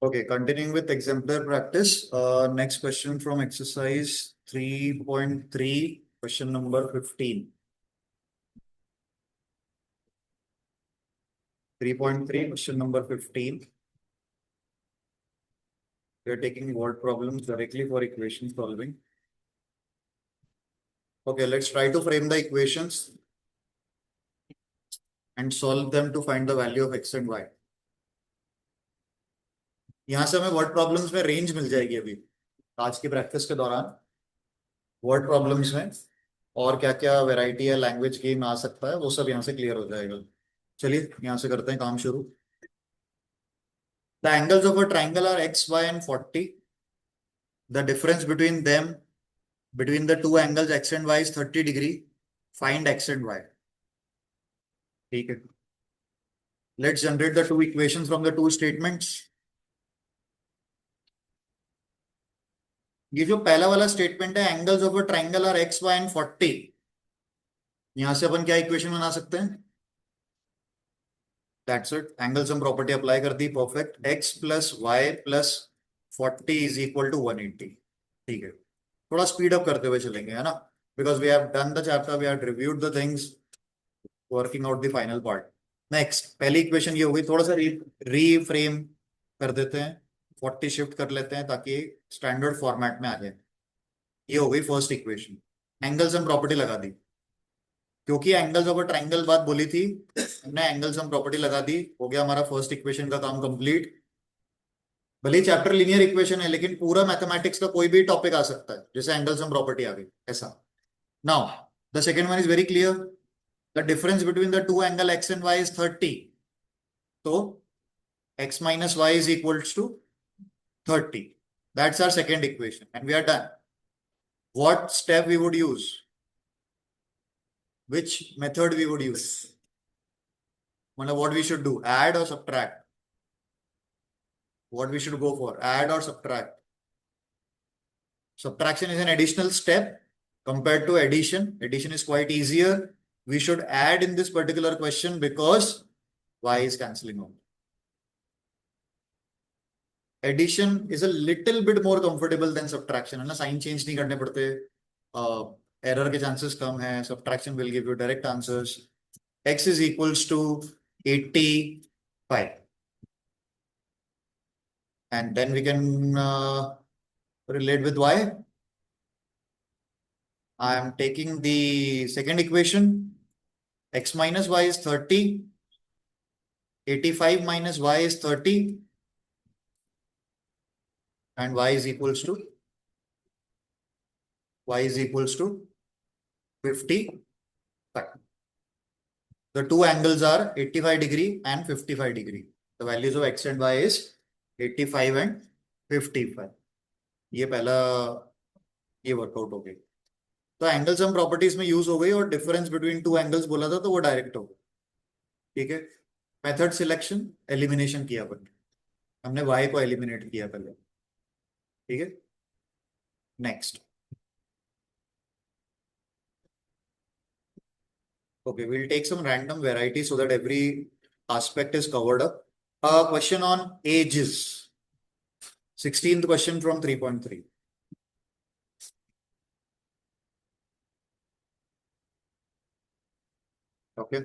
Okay, continuing with exemplar practice. Next question from exercise 3.3, question number 15. 3.3, question number 15. We are taking word problems directly for equation solving. Okay, let's try to frame the equations and solve them to find the value of x and y. यहाँ से हमें word problems में range मिल जाएगी अभी आज की practice के दौरान वर्ड प्रॉब्लम्स में और क्या क्या वैरायटी है लैंग्वेज गेम आ सकता है वो सब यहाँ से क्लियर हो जाएगा। चलिए यहाँ से करते हैं काम शुरू। The angles of a triangle are x, y, and 40. The difference between them, between the two angles x and y is 30 degree. Find x and y. ठीक है। Let's generate the two equations from the two statements. ये जो पहला वाला statement है angles of a triangle are x, y, and 40. यहां से अपन क्या इक्वेशन बना सकते हैं? That's it. Angle sum property apply कर दी, perfect. x plus y plus 40 is equal to 180. ठीक है, थोड़ा स्पीड अप करते हुए चलेंगे, है ना, because we have done the chapter, we have reviewed the things, working out the final part. Next, पहली इक्वेशन ये हो गई, थोड़ा सा रीफ्रेम कर देते हैं, 40 शिफ्ट कर लेते हैं ताकि स्टैंडर्ड फॉर्मेट में आ जाए। ये हो गई first equation, angle sum property लगा दी, क्योंकि एंगल्स ऑफ अ ट्राइंगल बात बोली थी, हमने एंगल सम प्रॉपर्टी लगा दी, हो गया हमारा फर्स्ट इक्वेशन का काम कंप्लीट। भले चैप्टर लीनियर इक्वेशन है लेकिन पूरा मैथमेटिक्स का कोई भी टॉपिक आ सकता है, जैसे एंगल सम प्रॉपर्टी आ गई ऐसा। Now the second one is very clear, the difference between the two angle X and Y is 30, तो x minus y is equals to 30. That's our second equation and we are done. What step we would use? Which method we would use? What we should do, add or subtract? What we should go for, add or subtract? Subtraction is an additional step compared to addition. Addition is quite easier. We should add in this particular question because y is cancelling out. Addition is a little bit more comfortable than subtraction, है ना, sign change नहीं करने पड़ते, error के chances कम है, subtraction will give you direct answers. X is equals to 85 and then we can relate with y. I am taking the second equation, x minus y is 30, 85 minus y is 30 and y is equals to 55. The two angles are 85 degree and 55 degree. The values of x and y is 85 and 55. ये पहला ये workout हो गई, तो angle some properties में use हो गई और डिफरेंस बिटवीन टू एंगल्स बोला था तो वो डायरेक्ट हो गया। ठीक है, मेथड सिलेक्शन, एलिमिनेशन किया अपन, हमने y को एलिमिनेट किया पहले। ठीक है, next. Okay, we'll take some random variety so that every aspect is covered up. Question on ages. 16th question from 3.3. Okay.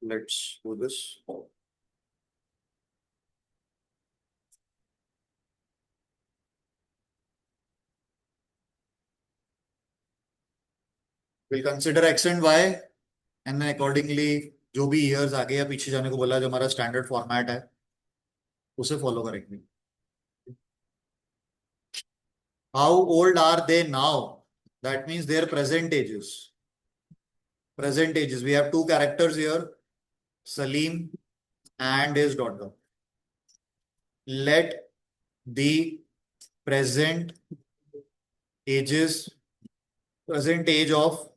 Let's do this. We'll consider x and y and then accordingly जो भी years आगे या पीछे जाने को बोला, जो हमारा स्टैंडर्ड फॉर्मेट है उसे फॉलो करेंगे। How old are they now? That means their present ages. Present ages. We have two characters here, Salim and his daughter. Let the present age of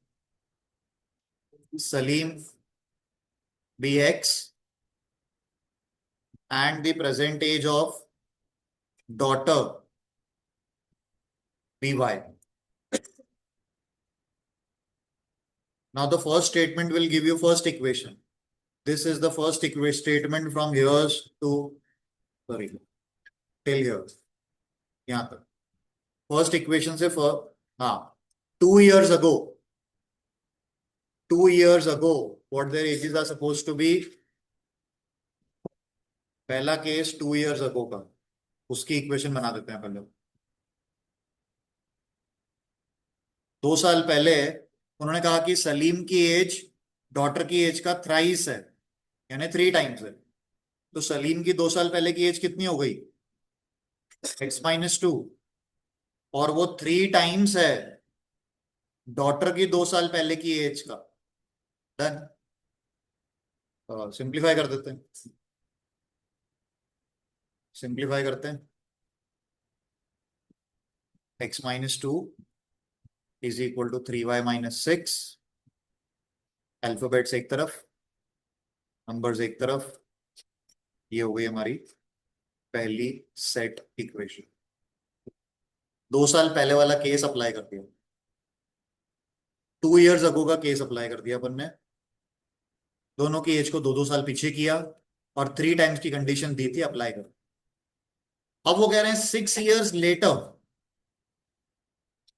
Salim be x and the present age of daughter be y. Now the first statement will give you first equation. This is the first statement from here to sorry, till here, यहाँ तक first equation से हाँ, 2 years ago, 2 years ago what their ages are supposed to be, पहला case 2 years ago का, उसकी equation बना देते हैं पहले। 2 साल पहले उन्होंने कहा कि सलीम की एज डॉटर की एज का थ्राइस है, यानी 3 times है। तो सलीम की 2 साल पहले की एज कितनी हो गई? x-2, और वो 3 times है डॉटर की 2 साल पहले की एज का। डन। सिंप्लीफाई कर देते हैं, सिंप्लीफाई करते हैं। x-2 is equal to 3y-6, alphabets एक तरफ, नंबर्स एक तरफ। ये हो गई हमारी पहली सेट इक्वेशन। 2 साल पहले वाला केस अप्लाई कर दिया, 2 years अगो का केस अप्लाई कर दिया अपन ने, दोनों की एज को 2-2 साल पीछे किया और 3 times की कंडीशन दी थी अप्लाई कर। अब वो कह रहे हैं 6 years later,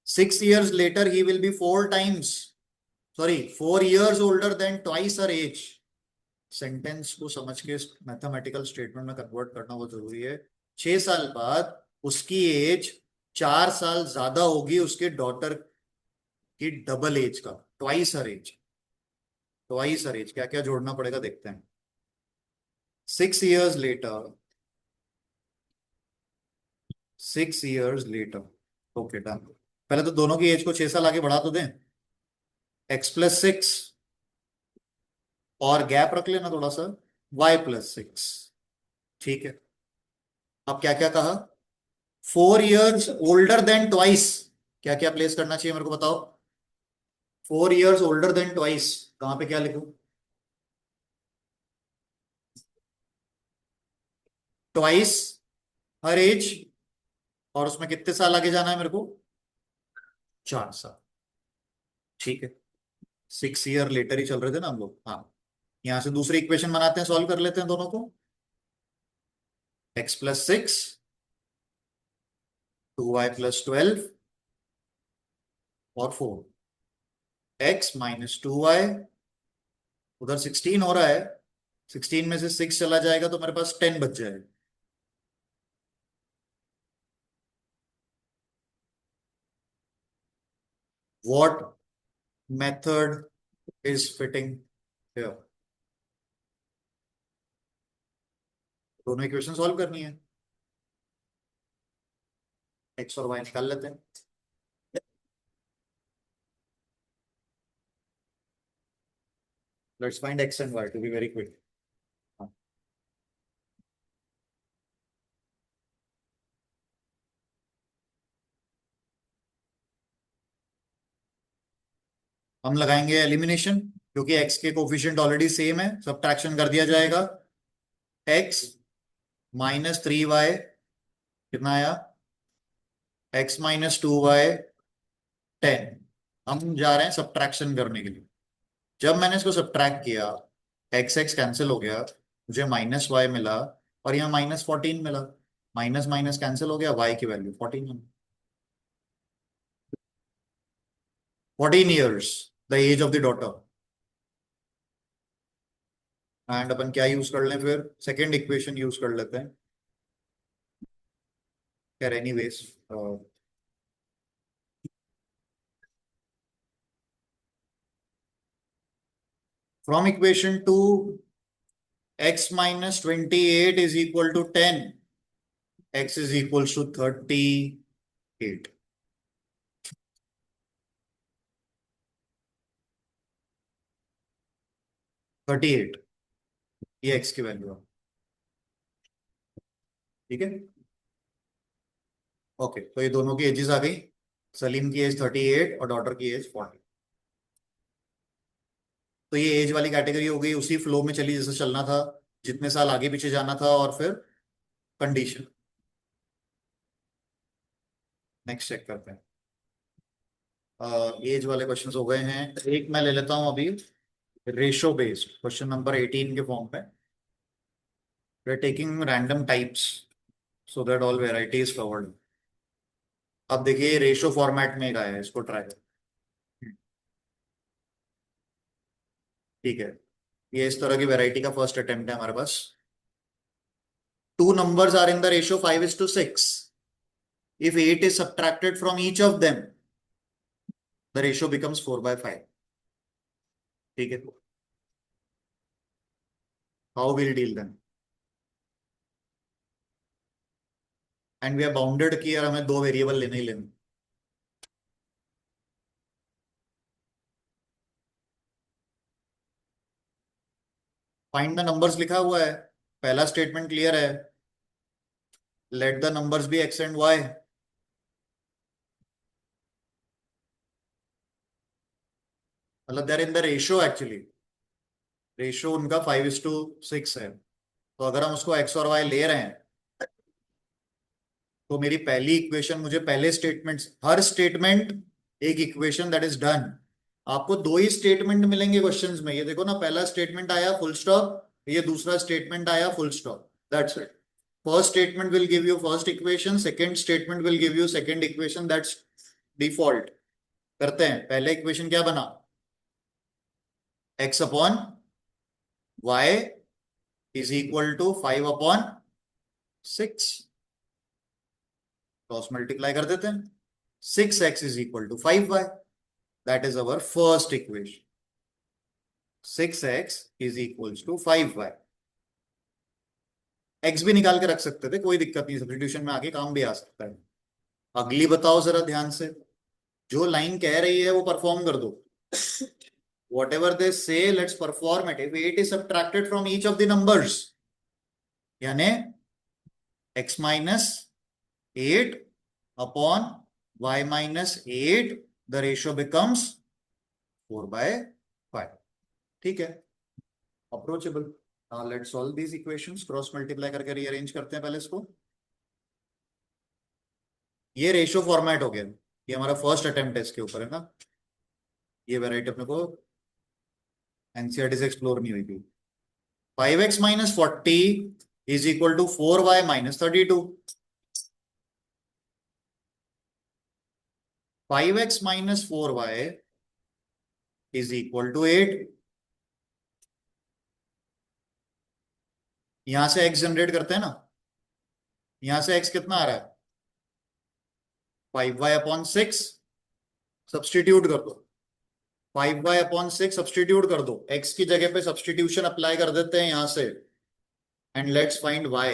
6 years later he will be 4 times, sorry, 4 years older than twice her age। Sentence को समझ के मैथमेटिकल स्टेटमेंट में कन्वर्ट करना बहुत जरूरी है। 6 साल बाद उसकी एज 4 साल ज्यादा होगी उसके डॉटर की डबल एज का, twice her age. Twice her age क्या क्या जोड़ना पड़ेगा देखते हैं। 6 years later, 6 years later, okay done. पहले तो दोनों की एज को 6 साल आगे बढ़ा तो दें, x+6, और गैप रख लेना थोड़ा सा, y+6। ठीक है, अब क्या क्या कहा? 4 years ओल्डर देन ट्वाइस, क्या क्या प्लेस करना चाहिए मेरे को बताओ। 4 years ओल्डर देन ट्वाइस, कहां पे क्या लिखूं? ट्वाइस हर एज, और उसमें कितने साल आगे जाना है मेरे को? 4 साल। ठीक है, 6 year लेटर ही चल रहे थे ना हम लोग। हाँ, यहां से दूसरी इक्वेशन बनाते हैं, सॉल्व कर लेते हैं दोनों को। x+6, 2y+12 और 4, x-2y, उधर 16 हो रहा है, 16 में से 6 चला जाएगा तो मेरे पास 10 बच जाएगा। What method is fitting here? दोनों इक्वेशन सॉल्व करनी है, x और y निकाल लेते हैं। Let's find x and y to be very quick. हम लगाएंगे एलिमिनेशन, क्योंकि x के कोफिशिएंट ऑलरेडी सेम है, सब्ट्रैक्शन कर दिया जाएगा। x-3y कितना आया? x-2y 10। हम जा रहे हैं सब्ट्रैक्शन करने के लिए। जब मैंने इसको सब्ट्रैक्ट किया, एक्स एक्स कैंसिल हो गया, मुझे -y मिला, और यहाँ -14 मिला। माइनस माइनस कैंसिल हो गया, y की value 14। 14 years the age of the daughter. And अपन क्या यूज कर लें फिर? सेकेंड इक्वेशन यूज कर लेते हैं यार, anyways. From equation two, x-28 is equal to 10, x is equals to 38। 38, ये x की वैल्यू है। ठीक है, ओके, तो ये दोनों की एजेस आ गई। सलीम की एज 38 और डॉटर की एज 40। तो ये एज वाली कैटेगरी हो गई, उसी फ्लो में चली जैसे चलना था, जितने साल आगे पीछे जाना था, और फिर कंडीशन। नेक्स्ट चेक करते हैं। एज वाले क्वेश्चंस हो गए हैं, एक मैं ले लेता हूं अभी, रेशो बेस्ड क्वेश्चन नंबर 18 के फॉर्म पे। We are taking random types so that all variety is covered. अब देखिए रेशो फॉर्मेट में आया है, इसको ट्राई करो। ठीक है, ये इस तरह की वेराइटी का फर्स्ट अटेम्प्ट है हमारे पास। Two numbers are in the ratio 5:6. If 8 is subtracted from each of them, the ratio becomes 4/5. ठीक है, how we'll deal then? And we are bounded कि यार हमें दो वेरिएबल लेने ही लेने। फाइंड द नंबर्स लिखा हुआ है, पहला स्टेटमेंट क्लियर है। Let the numbers be X and Y. मतलब they are in the ratio, actually ratio उनका 5:6 है। तो अगर हम उसको एक्स और वाई ले रहे हैं, तो मेरी पहली इक्वेशन, मुझे पहले स्टेटमेंट, हर स्टेटमेंट एक इक्वेशन दैट इज डन। आपको दो ही स्टेटमेंट मिलेंगे क्वेश्चंस में, ये देखो ना, पहला स्टेटमेंट आया फुल स्टॉप, ये दूसरा स्टेटमेंट आया full stop, that's it. First statement will give you first equation, second statement will give you second equation, that's default. करते हैं, पहले इक्वेशन क्या बना, x upon y is equal to 5/6। Cross multiply कर देते हैं, 6x is equal to 5y, that is our first equation. 6x is equal to 5y। x भी निकाल के रख सकते थे, कोई दिक्कत नहीं, सब्स्टिट्यूशन में आके काम भी आ सकता है। अगली बताओ जरा ध्यान से, जो लाइन कह रही है वो परफॉर्म कर दो। whatever they say, let's perform it. If 8 is subtracted from each of the numbers, यानी x minus 8 upon y minus 8, the ratio becomes 4/5। ठीक है, approachable. Let's solve these equations, cross multiply करके रीअरेंज करते हैं पहले इसको। ये रेशियो फॉर्मेट हो गया, ये हमारा फर्स्ट अटेम्प्ट है इसके ऊपर, है ना। ये वेराइटी अपने को एनसीईआरटी से एक्सप्लोर नहीं हुई थी। 5x minus 40 is equal to 4y minus 32। 5x minus 4y is equal to 8। यहां से x जनरेट करते हैं ना, यहां से x कितना आ रहा है, 5y/6। सब्सटीट्यूट कर दो, 5y/6 सब्सटीट्यूट कर दो, x की जगह पे सब्सटीट्यूशन अप्लाई कर देते हैं यहां से, एंड लेट्स फाइंड y।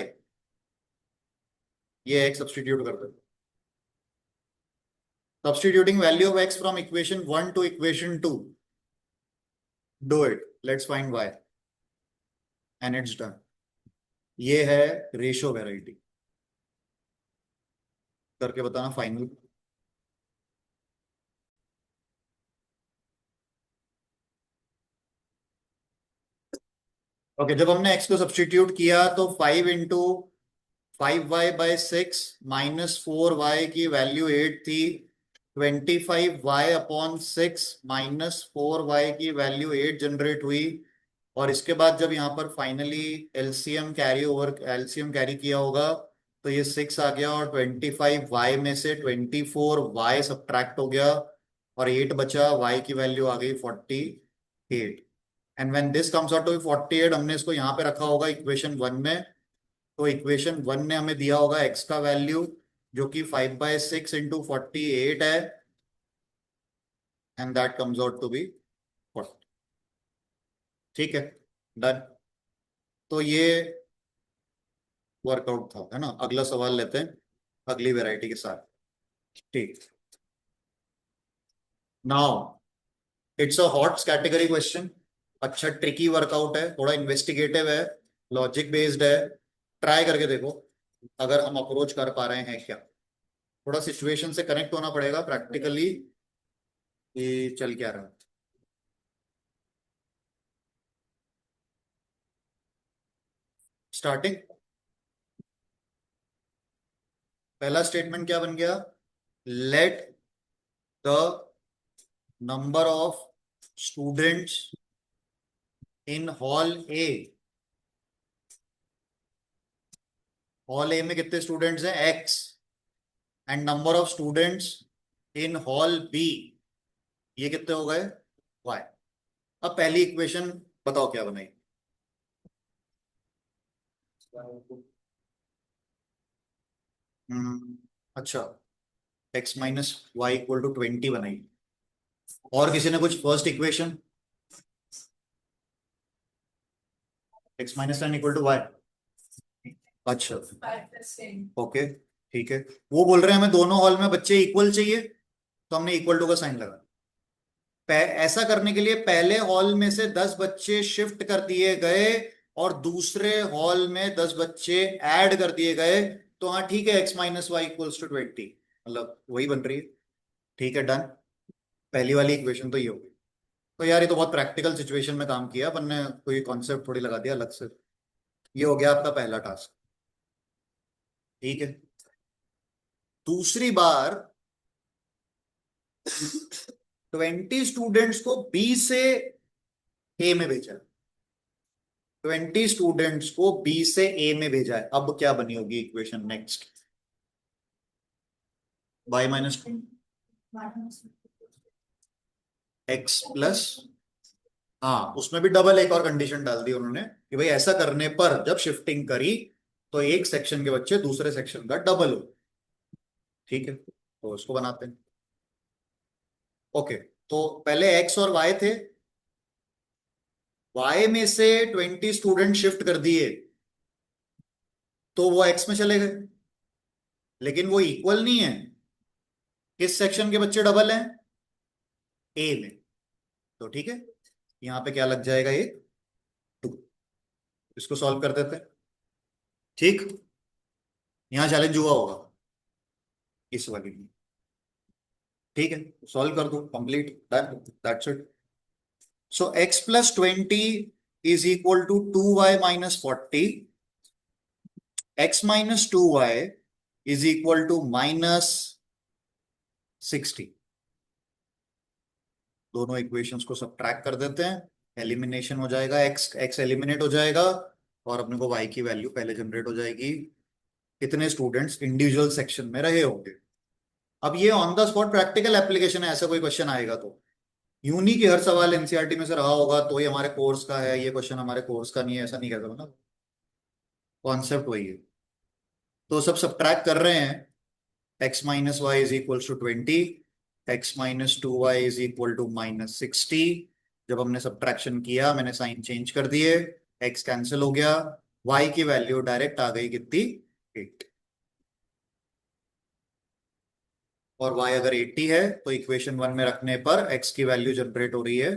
ये x सब्सटीट्यूट कर दो, substituting value of x from equation 1 to equation 2, do it, let's find y and it's done। ये है रेशियो वेराइटी, करके बताना फाइनल। ओके, जब हमने x को सब्सटीट्यूट किया तो 5 × 5y/6 माइनस 4y की वैल्यू 8 थी, 25y/6 माइनस 4y की वैल्यू 8 जनरेट हुई। और इसके बाद जब यहाँ पर फाइनली एलसीएम कैरी किया होगा, तो ये 6 आ गया, और 25y में से 24y सब्ट्रैक्ट हो गया, और 8 बचा, y की वैल्यू आ गई 48। And when this comes out to 48, हमने इसको यहाँ पे रखा होगा इक्वेशन 1 में। तो इक्वेशन 1 ने हमें दिया होगा x का वैल्यू, जो कि 5/6 इंटू 48 है, and that comes out to be 40। ठीक है, डन। तो ये वर्कआउट था, है ना। अगला सवाल लेते हैं अगली वैरायटी के साथ। ठीक, now it's a hot category question. अच्छा ट्रिकी वर्कआउट है, थोड़ा इन्वेस्टिगेटिव है, लॉजिक बेस्ड है। ट्राई करके देखो अगर हम अप्रोच कर पा रहे हैं क्या। थोड़ा सिचुएशन से कनेक्ट होना पड़ेगा प्रैक्टिकली, ये चल क्या रहा है। स्टार्टिंग, पहला स्टेटमेंट क्या बन गया, let the number of students in hall A hall A में कितने स्टूडेंट्स हैं, X, and number of students in hall B, ये कितने हो गए, वाई। अब पहली इक्वेशन बताओ क्या बनाई। अच्छा, X minus Y equal to 20 बनाई। और किसी ने कुछ first equation, X minus 10 equal to Y. अच्छा, ओके, ठीक है। वो बोल रहे हैं हमें दोनों हॉल में बच्चे इक्वल चाहिए, तो हमने इक्वल टू का साइन लगा। ऐसा करने के लिए पहले हॉल में से 10 बच्चे शिफ्ट कर दिए गए और दूसरे हॉल में 10 बच्चे ऐड कर दिए गए, तो हाँ ठीक है, X minus Y equals to 20, मतलब वही बन रही है। ठीक है, डन। पहली वाली इक्वेशन तो ये होगी। तो यार ये तो बहुत प्रैक्टिकल सिचुएशन में काम किया अपन ने, कोई कॉन्सेप्ट थोड़ी लगा दिया अलग से। ये हो गया आपका पहला टास्क। ठीक है, दूसरी बार 20 स्टूडेंट्स को बी से ए में भेजा। 20 स्टूडेंट्स को बी से ए में भेजा है, अब क्या बनी होगी equation next. Y minus X plus, हाँ उसमें भी डबल एक और कंडीशन डाल दी उन्होंने कि भाई ऐसा करने पर जब शिफ्टिंग करी तो एक सेक्शन के बच्चे दूसरे सेक्शन का डबल हो। ठीक है, तो उसको बनाते हैं। ओके, तो पहले एक्स और वाई थे, वाई में से 20 स्टूडेंट शिफ्ट कर दिए तो वो एक्स में चले गए, लेकिन वो इक्वल नहीं है। किस सेक्शन के बच्चे डबल हैं, ए में। तो ठीक है, यहां पे क्या लग जाएगा, ये 2। इसको सॉल्व कर देते हैं। ठीक, यहां चैलेंज हुआ होगा इस वाले में। ठीक है, सॉल्व कर दो, complete, done, that's it. So X plus 20 is equal to 2y minus 40, X minus 2y is equal to minus 60। दोनों इक्वेशंस को सबट्रैक्ट कर देते हैं, एलिमिनेशन हो जाएगा, एक्स एक्स एलिमिनेट हो जाएगा और अपने को y की वैल्यू पहले जनरेट हो जाएगी, कितने स्टूडेंट्स इंडिविजुअल सेक्शन में रहे होंगे। अब ये on the spot practical application है, ऐसा कोई क्वेश्चन आएगा तो यूं नहीं कि हर सवाल एनसीईआरटी में से रहा होगा तो ये हमारे कोर्स का है, ये क्वेश्चन हमारे कोर्स का नहीं है, ऐसा नहीं कहता ना। कॉन्सेप्ट वही है। तो सब सब्ट्रैक्ट कर रहे हैं, X minus Y is equal to 20, X minus 2y is equal to minus 60। जब हमने सब्ट्रैक्शन किया मैंने साइन चेंज कर दिए, एक्स कैंसिल हो गया, y की वैल्यू डायरेक्ट आ गई कितनी, 8। और y अगर 80 है तो इक्वेशन 1 में रखने पर x की वैल्यू जनरेट हो रही है।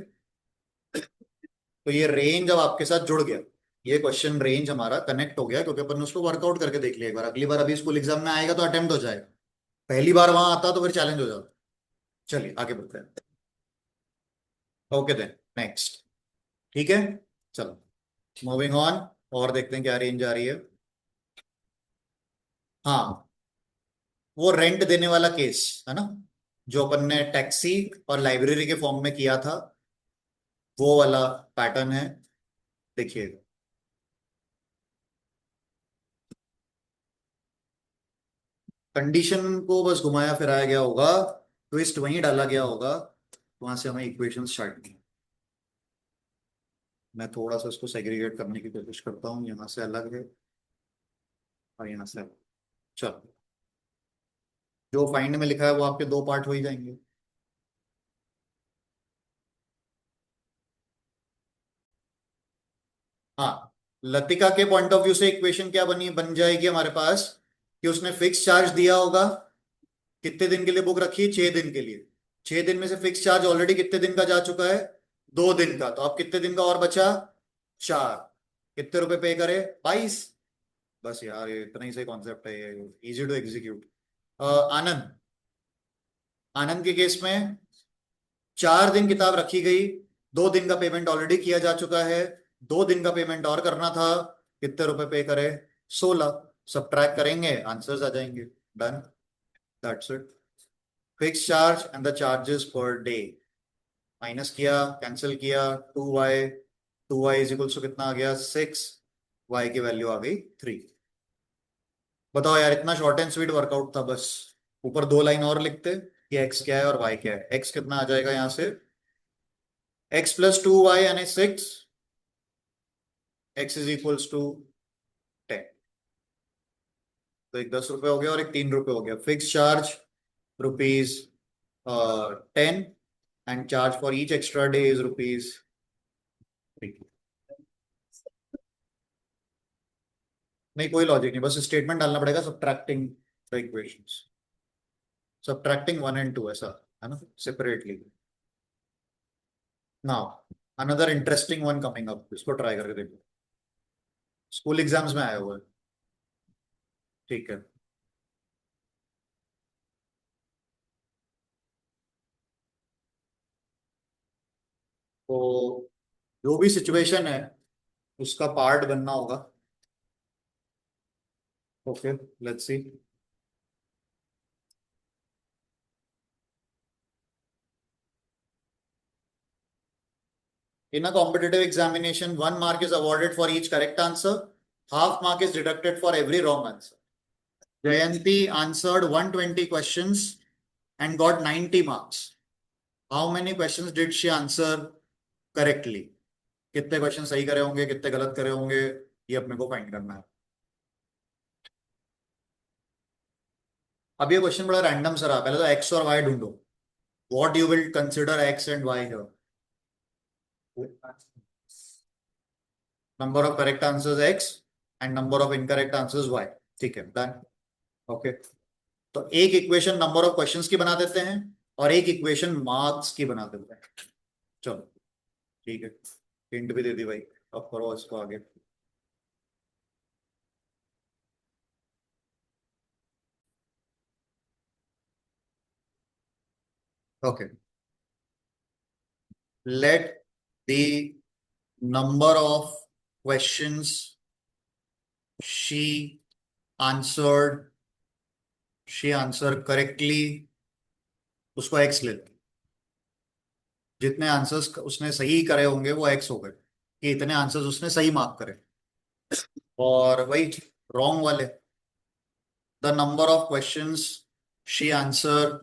तो ये रेंज अब आपके साथ जुड़ गया, ये क्वेश्चन रेंज हमारा कनेक्ट हो गया क्योंकि अपन ने उसको वर्कआउट करके देख लिया एक बार। अगली बार अभी स्कूल एग्जाम में आएगा तो अटेम्प्ट हो जाएगा, पहली बार वहां आता तो फिर चैलेंज हो जाता। चलिए आगे बढ़ते हैं। Okay then, next. ठीक है, चलो मूविंग ऑन, और देखते हैं क्या रेंज आ रही है। हाँ, वो रेंट देने वाला केस है ना, जो अपन ने टैक्सी और लाइब्रेरी के फॉर्म में किया था, वो वाला पैटर्न है। देखिए, कंडीशन को बस घुमाया फिराया गया होगा, ट्विस्ट वहीं डाला गया होगा, वहां से हमें इक्वेशन स्टार्ट की। मैं थोड़ा सा इसको सेग्रीगेट करने की कोशिश करता हूँ, यहाँ से अलग है और यहाँ से अलग। चलो, जो फाइंड में लिखा है वो आपके दो पार्ट हो ही जाएंगे। हाँ, लतिका के पॉइंट ऑफ व्यू से इक्वेशन क्या बनी बन जाएगी हमारे पास, कि उसने फिक्स चार्ज दिया होगा, कितने दिन के लिए बुक रखी है, 6 दिन के लिए। 6 दिन में से फिक्स चार्ज ऑलरेडी कितने दिन का जा चुका है, 2 दिन का, तो अब कितने दिन का और बचा, 4। कितने रुपए पे करे, 22। बस यार ये इतना ही सही कॉन्सेप्ट है, ये इजी टू एग्जीक्यूट। आनंद, आनंद के केस में 4 दिन किताब रखी गई, 2 दिन का पेमेंट ऑलरेडी किया जा चुका है, 2 दिन का पेमेंट और करना था, कितने रुपए पे करे, 16। सब ट्रैक करेंगे, आंसर्स आ जाएंगे, done, that's it. Fix charge and the charges per day, minus किया, कैंसिल किया, 2y, 2y is equals to कितना आ गया, 6, y की वैल्यू आ गई 3। बताओ यार, इतना शॉर्ट एंड स्वीट वर्कआउट था बस। ऊपर दो लाइन और लिखते कि एक्स क्या है और वाई क्या है। एक्स कितना आ जाएगा यहाँ से, x+2y यानी 6, x इज इक्वल्स टू 10। तो एक 10 रुपए हो गया और एक 3 रुपए हो गया। Fix charge rupees 10 and charge for each extra day is rupees 3। नहीं, कोई लॉजिक नहीं, बस स्टेटमेंट डालना पड़ेगा, subtracting the equations, subtracting 1 and 2 ऐसा, है ना, separately. Now another interesting one coming up, इसको ट्राई करके देखो। स्कूल एग्जाम्स में आया हुआ है, ठीक है। तो जो भी सिचुएशन है उसका पार्ट बनना होगा। Okay, let's see. In a competitive examination, 1 mark is awarded for each correct answer. Half mark is deducted for every wrong answer. Jayanti answered 120 questions and got 90 marks. How many questions did she answer correctly? कितने question सही करे होंगे, कितने गलत करे होंगे, ये अपने को फाइंड करना है। अब ये क्वेश्चन बड़ा रैंडम सा रहा, पहले तो एक्स और वाई ढूंढो। What you will consider X and Y here? Number of correct answers X and number of incorrect answers Y. ठीक है, डन। ओके, तो एक इक्वेशन नंबर ऑफ क्वेश्चंस की बना देते हैं और एक इक्वेशन मार्क्स की बना देते हैं। चलो, ठीक है, हिंट भी दे दी भाई। अब करो इसको आगे। Okay, late the number of questions she answered she answer correctly, उसको एक्स लेते हैं। जितने आंसर्स उसने सही करे होंगे वो एक्स हो गए, कि इतने आंसर्स उसने सही मार्क करे। और वही रॉन्ग वाले, the number of questions she answer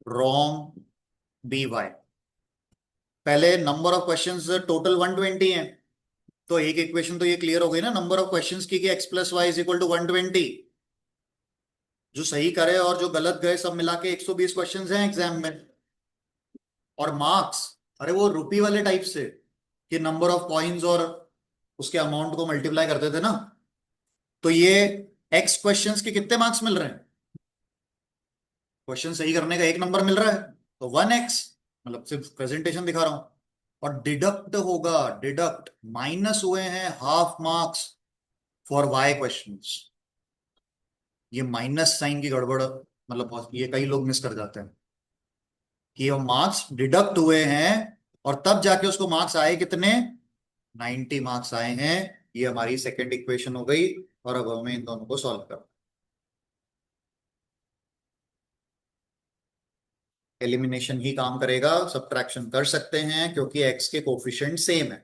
wrong, be Y. पहले नंबर ऑफ क्वेश्चंस टोटल 120 है, तो एक इक्वेशन तो ये क्लियर हो गई ना नंबर ऑफ क्वेश्चंस की, कि x+y = 120। जो सही करे और जो गलत गए सब मिला के 120 क्वेश्चंस हैं एग्जाम में। और मार्क्स, अरे वो रुपी वाले टाइप से, कि नंबर ऑफ कॉइन्स और उसके अमाउंट को मल्टीप्लाई करते थे ना। तो ये एक्स क्वेश्चंस के कितने मार्क्स मिल रहे हैं? क्वेश्चन सही करने का 1 नंबर मिल रहा है, तो 1x, मतलब सिर्फ प्रेजेंटेशन दिखा रहा हूं। और डिडक्ट होगा, डिडक्ट माइनस हुए हैं half marks for Y questions. ये माइनस साइन की गड़बड़, मतलब ये कई लोग मिस कर जाते हैं, कि वो मार्क्स डिडक्ट हुए हैं और तब जाके उसको मार्क्स आए कितने, 90 मार्क्स आए हैं। ये हमारी सेकंड इक्वेशन हो गई। और अब हमें इन दोनों को सॉल्व करना। एलिमिनेशन ही काम करेगा, सब्ट्रैक्शन कर सकते हैं क्योंकि एक्स के कोफिशिएंट सेम है।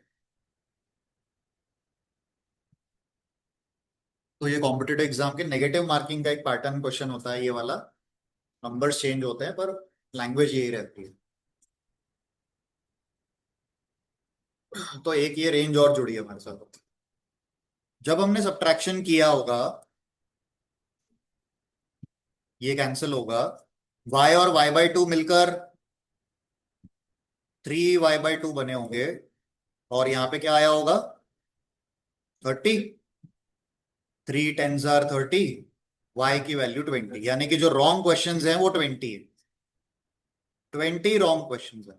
तो ये कॉम्पिटेटिव एग्जाम के नेगेटिव मार्किंग का एक पैटर्न क्वेश्चन होता है ये वाला। नंबर्स चेंज होते हैं पर लैंग्वेज यही रहती है। तो एक ये रेंज और जुड़ी है हमारे साथ। जब हमने सब्ट्रैक्शन किया होगा, ये कैंसिल होगा, y और y/2 मिलकर 3y/2 बने होंगे। और यहाँ पे क्या आया होगा, 30। 3 × 10 = 30, y की वैल्यू 20, यानी कि जो रॉन्ग क्वेश्चन हैं वो 20 है। 20 रॉन्ग क्वेश्चन है,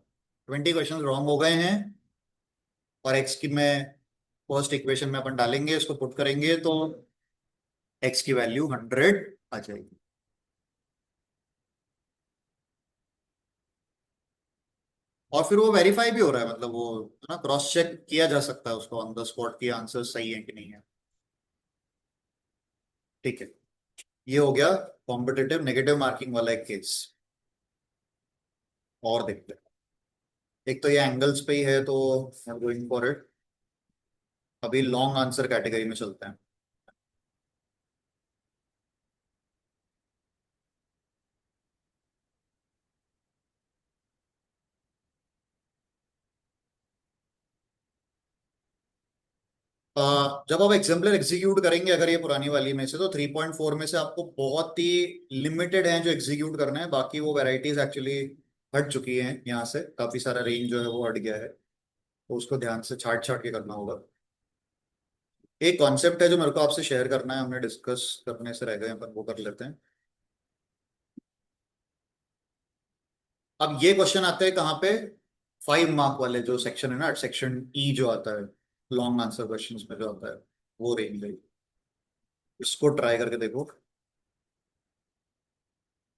20 क्वेश्चन रॉन्ग हो गए हैं। और x की में फर्स्ट इक्वेशन में अपन डालेंगे, इसको पुट करेंगे तो x की वैल्यू 100 आ जाएगी। और फिर वो वेरीफाई भी हो रहा है, मतलब वो है ना, क्रॉस चेक किया जा सकता है उसको ऑन द स्पॉट की आंसर सही है कि नहीं है। ठीक है, ये हो गया कॉम्पिटिटिव नेगेटिव मार्किंग वाला एक केस। और देखते हैं, एक तो ये एंगल्स पे ही है तो गोइंग फॉर इट। अभी लॉन्ग आंसर कैटेगरी में चलते हैं। जब आप एग्जाम्पलर एग्जीक्यूट करेंगे अगर ये पुरानी वाली में से, तो 3.4 में से आपको बहुत ही लिमिटेड हैं जो एग्जीक्यूट करना है, बाकी वो वेराइटीज एक्चुअली हट चुकी हैं यहाँ से, काफी सारा रेंज जो है वो हट गया है, तो उसको ध्यान से छाट छाट के करना होगा। एक कॉन्सेप्ट है जो मेरे को आपसे शेयर करना है, हमने डिस्कस करने से रह गए, अपन वो कर लेते हैं। अब ये क्वेश्चन आते हैं कहाँ पे, 5 मार्क वाले जो सेक्शन है ना, सेक्शन ई जो आता है, लॉन्ग आंसर क्वेश्चंस में जो आता है, वो रेंज है। इसको ट्राई करके देखो।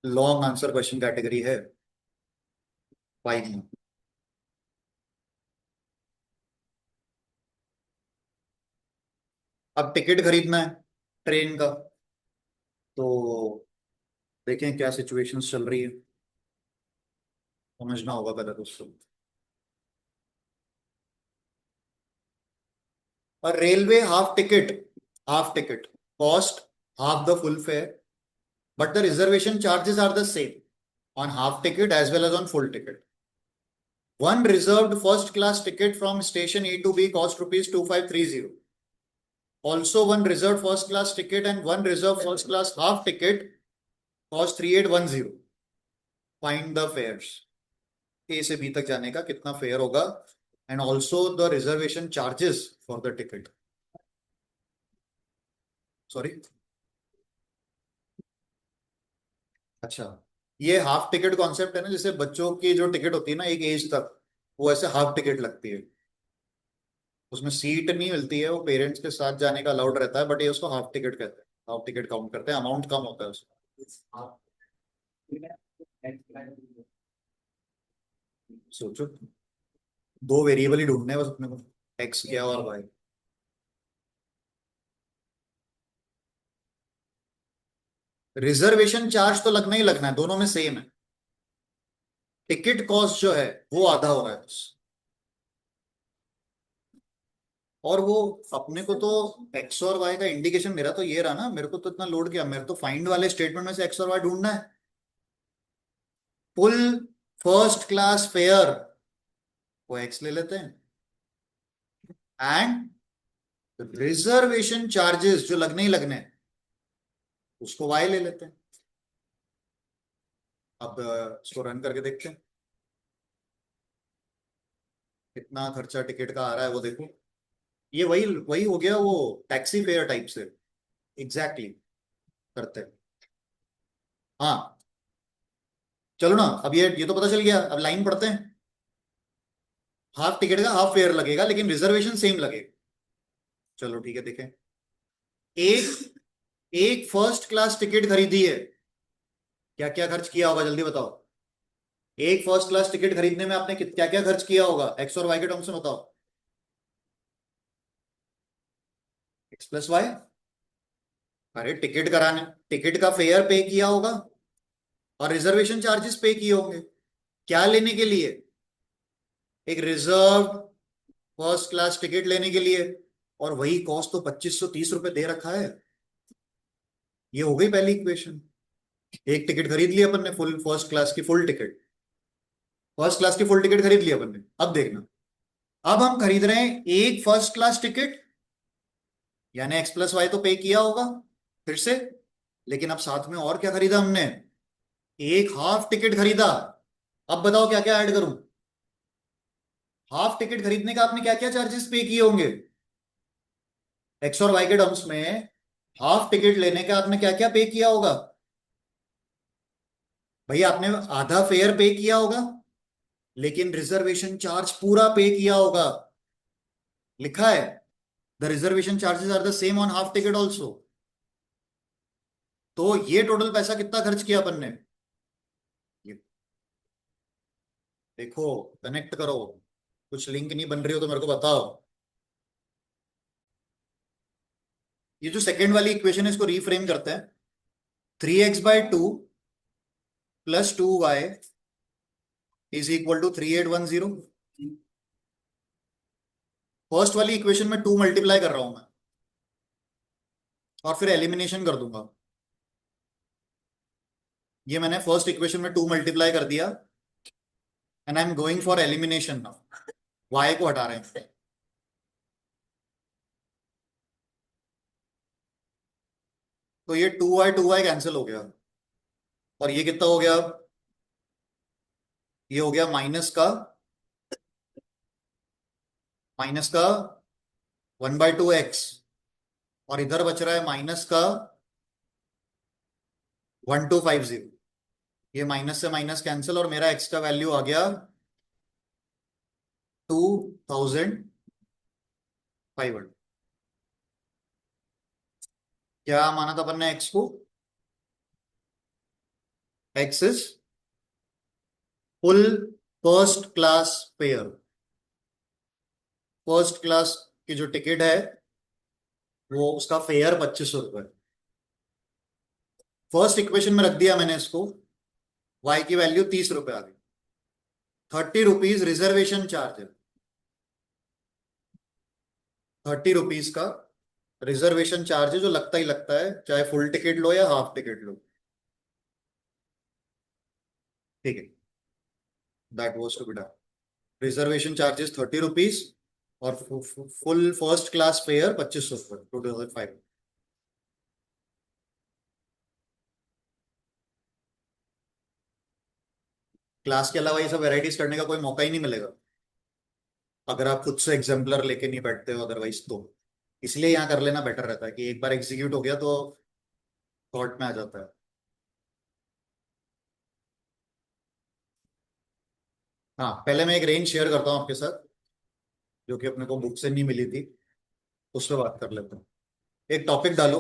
लॉन्ग आंसर क्वेश्चन कैटेगरी है 5 मार्क। अब टिकट खरीदना है ट्रेन का, तो देखें क्या सिचुएशंस चल रही है, समझना होगा पहले तो उसको। और railway half ticket cost half the full fare, but the reservation charges are the same on half ticket as well as on full ticket. One reserved first class ticket from station A to B cost rupees 2530. Also, one reserved first class ticket and one reserved first class half ticket cost 3810. Find the fares. A से B तक जाने का कितना fair होगा, and also the reservation charges for the ticket. Sorry, अच्छा, ये half ticket concept है ना, जैसे बच्चों की जो टिकट होती है ना एक एज तक, वो ऐसे हाफ टिकट लगती है, उसमें सीट नहीं मिलती है, वो पेरेंट्स के साथ जाने का अलाउड रहता है, बट ये उसको हाफ टिकट कहते हैं, हाफ टिकट काउंट करते हैं, अमाउंट कम होता है उसका। सोचो, दो वेरिएबल ही ढूंढने हैं बस अपने को, एक्स क्या और वाई। रिजर्वेशन चार्ज तो लगना ही लगना है, दोनों में सेम है, टिकट कॉस्ट जो है वो आधा हो रहा है बस। और वो अपने को तो एक्स और वाई का इंडिकेशन, मेरा तो ये रहा ना, मेरे को तो इतना लोड किया, मेरे तो फाइंड वाले स्टेटमेंट में से एक्स और वाई ढूंढना है। फुल फर्स्ट क्लास फेयर वो एक्स ले लेते हैं, एंड रिजर्वेशन चार्जेस जो लगने ही लगने हैं, उसको वाई ले लेते हैं। अब इसको रन करके देखते हैं कितना खर्चा टिकट का आ रहा है, वो देखो। ये वही वही हो गया वो, टैक्सी फेयर टाइप से, एग्जैक्टली exactly, करते हैं। हाँ, चलो ना, अब ये तो पता चल गया, अब लाइन पढ़ते हैं। हाफ टिकट का हाफ फेयर लगेगा लेकिन रिजर्वेशन सेम लगेगा। चलो ठीक है, देखें। एक एक फर्स्ट क्लास टिकट खरीदी है, क्या क्या खर्च किया होगा जल्दी बताओ। एक फर्स्ट क्लास टिकट खरीदने में आपने क्या क्या खर्च किया होगा, एक्स और वाई के टर्म्स में बताओ। X plus Y. अरे टिकट का फेयर पे किया होगा, और रिजर्वेशन चार्जेस पे किए होंगे, क्या लेने के लिए, एक रिजर्व फर्स्ट क्लास टिकट लेने के लिए, और वही कॉस्ट तो 2530 रुपए दे रखा है। ये हो गई पहली इक्वेशन। एक टिकट खरीद ली अपन ने, फुल फर्स्ट क्लास की फुल टिकट, फर्स्ट क्लास की फुल टिकट खरीद ली अपन ने। अब देखना, अब हम खरीद रहे हैं एक फर्स्ट क्लास टिकट, यानी एक्स प्लस वाई तो पे किया होगा फिर से, लेकिन अब साथ में और क्या खरीदा हमने, एक हाफ टिकट खरीदा। अब बताओ क्या क्या ऐड करूं, हाफ टिकट खरीदने का आपने क्या क्या चार्जेस पे किए होंगे, एक्स और वाई के टर्म्स में हाफ टिकट लेने का आपने क्या क्या पे किया होगा। भैया आपने आधा फेयर पे किया होगा, लेकिन रिजर्वेशन चार्ज पूरा पे किया होगा, लिखा है the reservation charges are the same on half ticket also. तो ये टोटल पैसा कितना खर्च किया अपन ने, ये देखो, कनेक्ट करो, कुछ लिंक नहीं बन रही हो तो मेरे को बताओ। ये जो सेकेंड वाली इक्वेशन है इसको रीफ्रेम करते हैं, 3x/2 plus 2y is equal to 3810। First वाली इक्वेशन में 2 मल्टीप्लाई कर रहा हूं मैं, और फिर एलिमिनेशन कर दूंगा। ये मैंने फर्स्ट इक्वेशन में 2 मल्टीप्लाई कर दिया, and I am going for elimination now, y को हटा रहे हैं। तो ये 2y कैंसिल हो गया, और ये कितना हो गया? ये हो गया माइनस का 1/2x, और इधर बच रहा है माइनस का 1250। ये माइनस से माइनस कैंसिल, और मेरा x का वैल्यू आ गया 2500। क्या माना था अपन ने x को? x is full first class pair. First class की जो टिकट है वो उसका फेयर 2500 रुपये। फर्स्ट इक्वेशन में रख दिया मैंने इसको, y की वैल्यू 30 रुपये आ गई। 30 रुपीज रिजर्वेशन चार्ज है। 30 रुपीज का रिजर्वेशन चार्ज है, जो लगता ही लगता है, चाहे फुल टिकट लो या हाफ टिकट लो। ठीक है, that was to be done. Reservation charges 30 rupees, और फुल फर्स्ट क्लास फेयर 2500 रुपये, 2005। क्लास के अलावा ये सब वेराइटीज करने का कोई मौका ही नहीं मिलेगा अगर आप खुद से एग्जाम्पलर लेके नहीं बैठते हो, अदरवाइज तो इसलिए यहाँ कर लेना बेटर रहता है कि एक बार एग्जीक्यूट हो गया तो थॉट में आ जाता है। हाँ, पहले मैं एक रेंज शेयर करता हूँ आपके साथ, जो कि अपने को बुक से नहीं मिली थी, उस पर बात कर लेते हैं। एक टॉपिक डालो।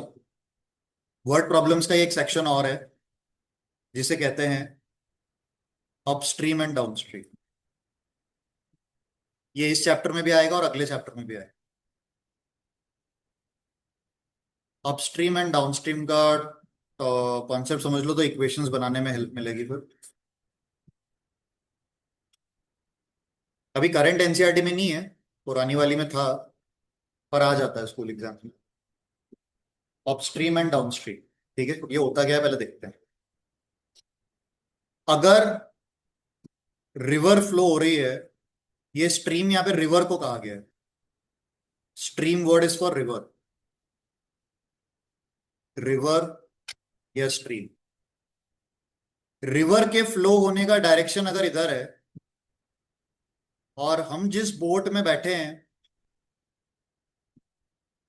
वर्ड प्रॉब्लम्स का एक सेक्शन और है, जिसे कहते हैं अपस्ट्रीम एंड डाउनस्ट्रीम। ये इस चैप्टर में भी आएगा और अगले चैप्टर में भी आएगा। अपस्ट्रीम एंड डाउनस्ट्रीम का कॉन्सेप्ट समझ लो तो इक्वेशंस बनाने में हेल्प मिलेगी फिर। अभी करंट एनसीईआरटी में नहीं है, पुरानी वाली में था, पर आ जाता है स्कूल एग्जाम में। अपस्ट्रीम एंड डाउनस्ट्रीम, ठीक है, ये होता क्या है पहले देखते हैं। अगर रिवर फ्लो हो रही है, ये स्ट्रीम यहाँ पे रिवर को कहा गया है। Stream word is for river. River या स्ट्रीम। रिवर के फ्लो होने का डायरेक्शन अगर इधर है, और हम जिस बोट में बैठे हैं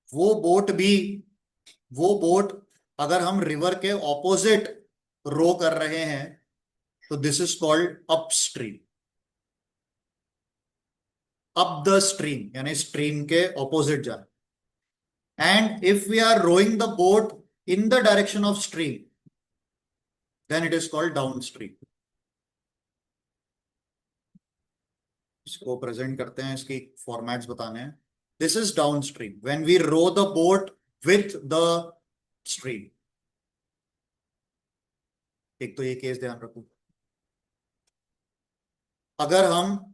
वो बोट भी, वो बोट अगर हम रिवर के ऑपोजिट रो कर रहे हैं, तो this is called upstream. Up the stream यानी स्ट्रीम के ऑपोजिट जाना। And if we are rowing the boat in the direction of stream, then it is called down stream. इसको प्रेजेंट करते हैं, इसकी फॉर्मेट्स बताने हैं। This is down stream when we row the boat with the stream. एक तो ये case ध्यान रखो। अगर हम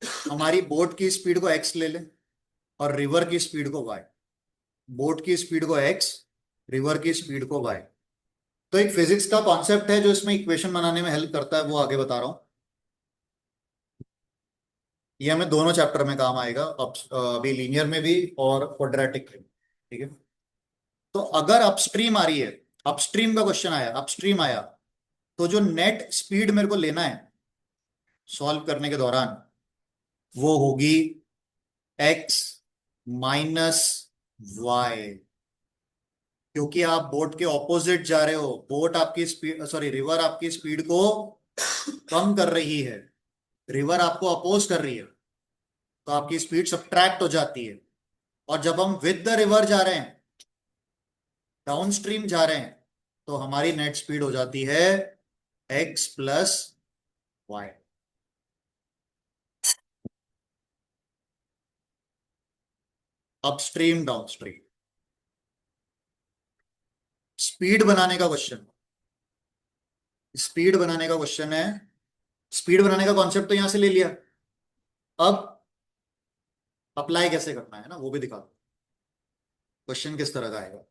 हमारी बोट की स्पीड को x ले लें और रिवर की स्पीड को y, बोट की स्पीड को x, रिवर की स्पीड को y, तो एक फिजिक्स का कॉन्सेप्ट है जो इसमें इक्वेशन बनाने में हेल्प करता है, वो आगे बता रहा हूं। ये हमें दोनों चैप्टर में काम आएगा, अब अभी लीनियर में भी और क्वाड्रेटिक में। ठीक है, तो अगर अपस्ट्रीम आ रही है, अपस्ट्रीम का क्वेश्चन आया, अपस्ट्रीम आया, तो जो नेट स्पीड मेरे को लेना है सॉल्व करने के दौरान, वो होगी x माइनस वाई। क्योंकि आप बोट के ऑपोजिट जा रहे हो, बोट आपकी स्पीड, सॉरी, रिवर आपकी स्पीड को कम कर रही है, रिवर आपको अपोज कर रही है, तो आपकी स्पीड सब्ट्रैक्ट हो जाती है। और जब हम विद द रिवर जा रहे हैं, डाउन स्ट्रीम जा रहे हैं, तो हमारी नेट स्पीड हो जाती है x plus Y. Upstream downstream. Speed बनाने का क्वेश्चन, स्पीड बनाने का क्वेश्चन है। स्पीड बनाने का कॉन्सेप्ट तो यहां से ले लिया, अब अप्लाई कैसे करना है ना, वो भी दिखा दो। क्वेश्चन किस तरह का आएगा,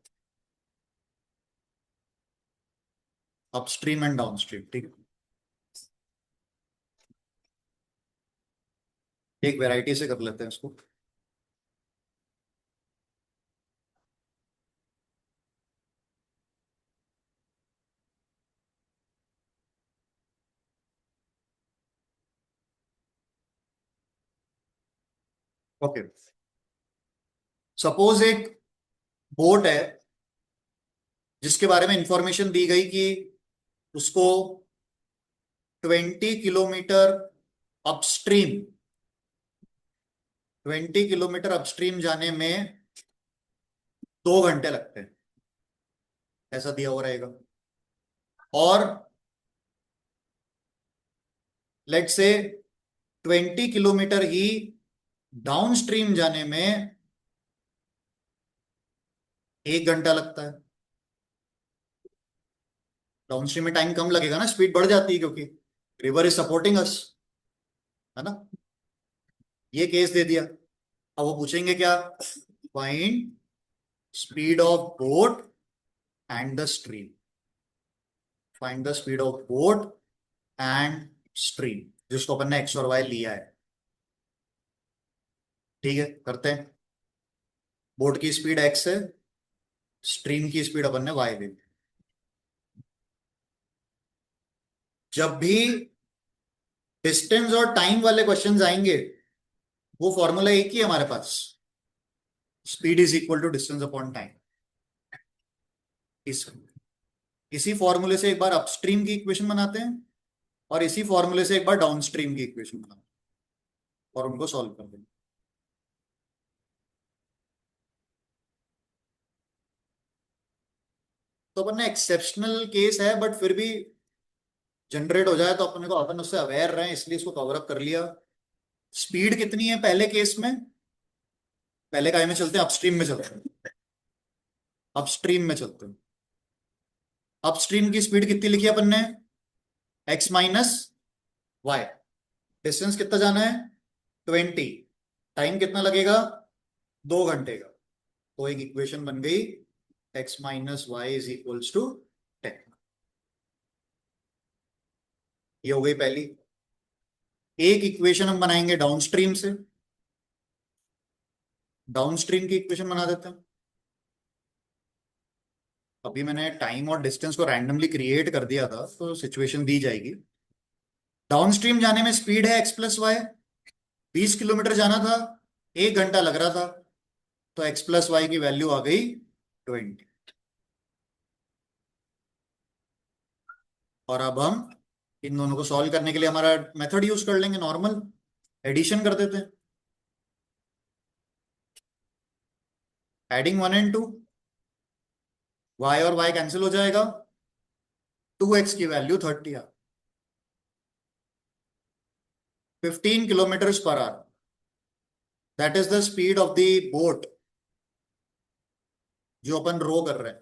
अपस्ट्रीम एंड डाउनस्ट्रीम, ठीक है। एक वैरायटी से कर लेते हैं इसको। ओके, सपोज एक बोट है जिसके बारे में इंफॉर्मेशन दी गई कि उसको 20 किलोमीटर अपस्ट्रीम 20 किलोमीटर अपस्ट्रीम जाने में 2 घंटे लगते हैं, ऐसा दिया हुआ रहेगा। और लेट से 20 किलोमीटर ही डाउन स्ट्रीम जाने में 1 घंटा लगता है। डाउन स्ट्रीम में टाइम कम लगेगा ना, स्पीड बढ़ जाती है क्योंकि रिवर इज सपोर्टिंग अस, है ना। ये केस दे दिया। अब वो पूछेंगे क्या, find speed of boat and the stream, find the speed of boat and stream, जिसको अपन ने एक्स और वाई लिया है। ठीक है, करते हैं। बोट की स्पीड एक्स है, स्ट्रीम की स्पीड अपन ने वाई ली। जब भी डिस्टेंस और टाइम वाले क्वेश्चंस आएंगे, वो फॉर्मूला एक ही है हमारे पास, speed is equal to distance upon time. इस इसी फॉर्मूले से एक बार अपस्ट्रीम की इक्वेशन बनाते हैं और इसी फॉर्मूले से एक बार डाउनस्ट्रीम की इक्वेशन बनाते हैं और उनको सॉल्व कर देंगे। तो अपन ने एक्सेप्शनल केस है बट फिर भी जनरेट हो जाए तो अपने को, अपन उससे अवेयर रहे इसलिए इसको कवर अप कर लिया। स्पीड कितनी है पहले केस में, पहले काय में चलते हैं, अपस्ट्रीम में चलते हैं, अपस्ट्रीम में चलते हैं। अपस्ट्रीम की स्पीड कितनी लिखी है अपन ने, एक्स माइनस वाई। डिस्टेंस कितना जाना है, 20। टाइम कितना लगेगा, 2 घंटे का। तो एक इक्वेशन बन गई, X minus Y is equals to 10। ये हो गई पहली। एक इक्वेशन हम बनाएंगे डाउनस्ट्रीम से, डाउनस्ट्रीम की इक्वेशन बना देते हैं। अभी मैंने टाइम और डिस्टेंस को रैंडमली क्रिएट कर दिया था तो सिचुएशन दी जाएगी। डाउनस्ट्रीम जाने में स्पीड है एक्स प्लस वाई, 20 किलोमीटर जाना था, 1 घंटा लग रहा था, तो एक्स प्लस वाई की वैल्यू आ गई 20। और अब हम इन दोनों को सॉल्व करने के लिए हमारा मेथड यूज कर लेंगे, नॉर्मल एडिशन कर देते हैं। एडिंग 1 and 2, वाई और वाई कैंसिल हो जाएगा, 2x की वैल्यू 30 आ, 15 kilometre per hour, that is the speed of the boat जो अपन रो कर रहे हैं।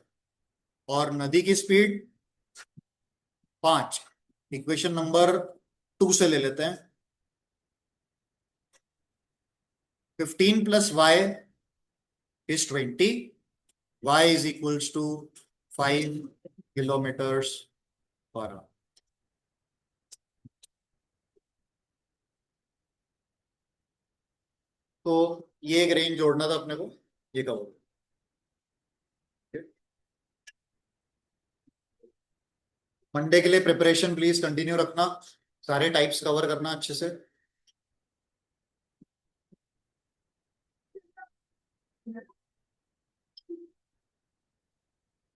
और नदी की स्पीड 5, इक्वेशन नंबर 2 से ले लेते हैं। 15 + y is 20, y is equals to 5 kilometers per hour। तो ये एक रेंज जोड़ना था अपने को, ये कवर। मंडे के लिए प्रिपरेशन प्लीज कंटिन्यू रखना, सारे टाइप्स कवर करना अच्छे से।